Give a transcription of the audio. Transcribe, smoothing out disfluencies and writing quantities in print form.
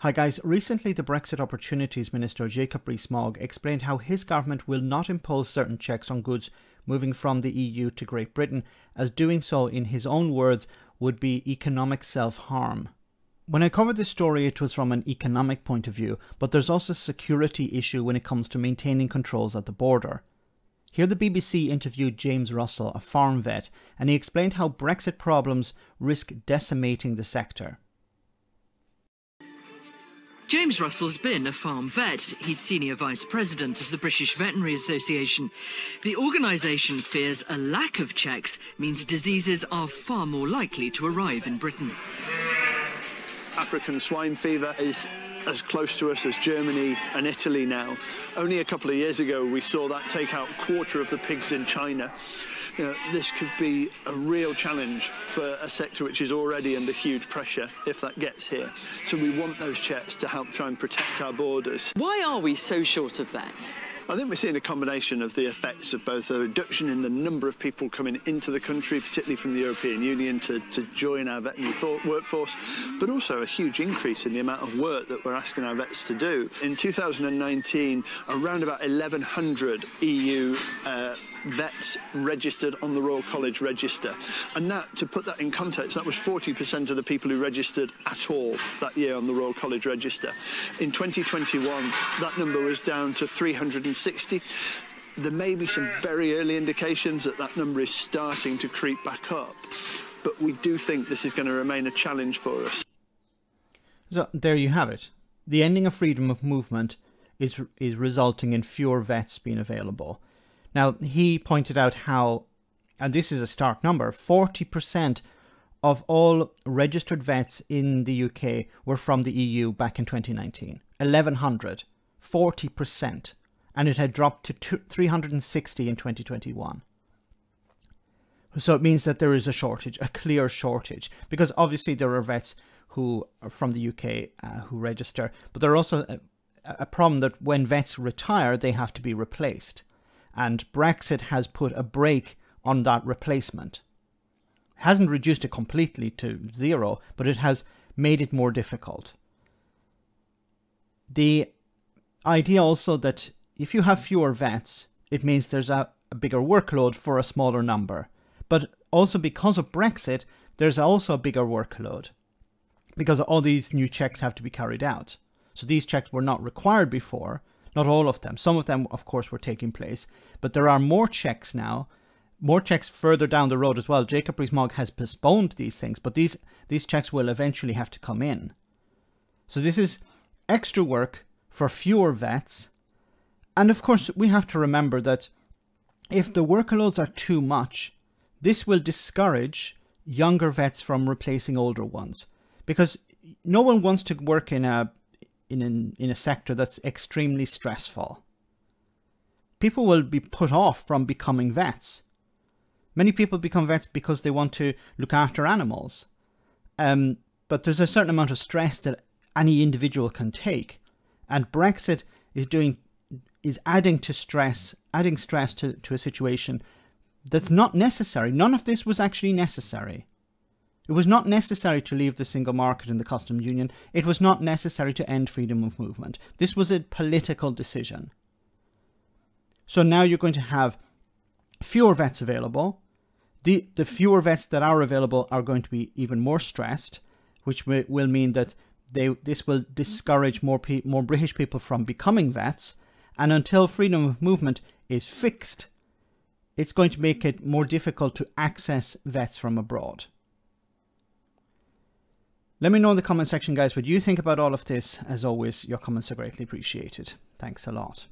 Hi guys, recently the Brexit Opportunities Minister Jacob Rees-Mogg explained how his government will not impose certain checks on goods moving from the EU to Great Britain, as doing so, in his own words, would be economic self-harm. When I covered this story, it was from an economic point of view, but there's also a security issue when it comes to maintaining controls at the border. Here the BBC interviewed James Russel, a farm vet, and he explained how Brexit problems risk decimating the sector. James Russell's been a farm vet. He's Senior Vice President of the British Veterinary Association. The organisation fears a lack of checks means diseases are far more likely to arrive in Britain. African swine fever is as close to us as Germany and Italy now. Only a couple of years ago we saw that take out a quarter of the pigs in China. You know, this could be a real challenge for a sector which is already under huge pressure if that gets here. So we want those checks to help try and protect our borders. Why are we so short of that? I think we're seeing a combination of the effects of both a reduction in the number of people coming into the country, particularly from the European Union, to join our veterinary workforce, but also a huge increase in the amount of work that we're asking our vets to do. In 2019, around about 1,100 EU vets registered on the Royal College Register. And that, to put that in context, that was 40% of the people who registered at all that year on the Royal College Register. In 2021, that number was down to 360. There may be some very early indications that that number is starting to creep back up, but we do think this is going to remain a challenge for us. So there you have it. The ending of freedom of movement is resulting in fewer vets being available. Now, he pointed out how, and this is a stark number, 40% of all registered vets in the UK were from the EU back in 2019. 1,100. 40%. And it had dropped to 360 in 2021. So it means that there is a shortage, a clear shortage, because obviously there are vets who are from the UK who register, but there are also a problem that when vets retire, they have to be replaced. And Brexit has put a brake on that replacement. It hasn't reduced it completely to zero, but it has made it more difficult. The idea also that if you have fewer vets, it means there's a bigger workload for a smaller number. But also because of Brexit, there's also a bigger workload, because all these new checks have to be carried out. So these checks were not required before. Not all of them. Some of them, of course, were taking place. But there are more checks now, more checks further down the road as well. Jacob Rees-Mogg has postponed these things, but these checks will eventually have to come in. So this is extra work for fewer vets. And of course, we have to remember that if the workloads are too much, this will discourage younger vets from replacing older ones. Because no one wants to work in a sector that's extremely stressful. People will be put off from becoming vets. Many people become vets because they want to look after animals. But there's a certain amount of stress that any individual can take. And Brexit is adding stress to a situation that's not necessary. None of this was actually necessary. It was not necessary to leave the single market and the customs union. It was not necessary to end freedom of movement. This was a political decision. So now you're going to have fewer vets available. The fewer vets that are available are going to be even more stressed, which will mean that this will discourage more British people from becoming vets. And until freedom of movement is fixed, it's going to make it more difficult to access vets from abroad. Let me know in the comment section, guys, what you think about all of this. As always, your comments are greatly appreciated. Thanks a lot.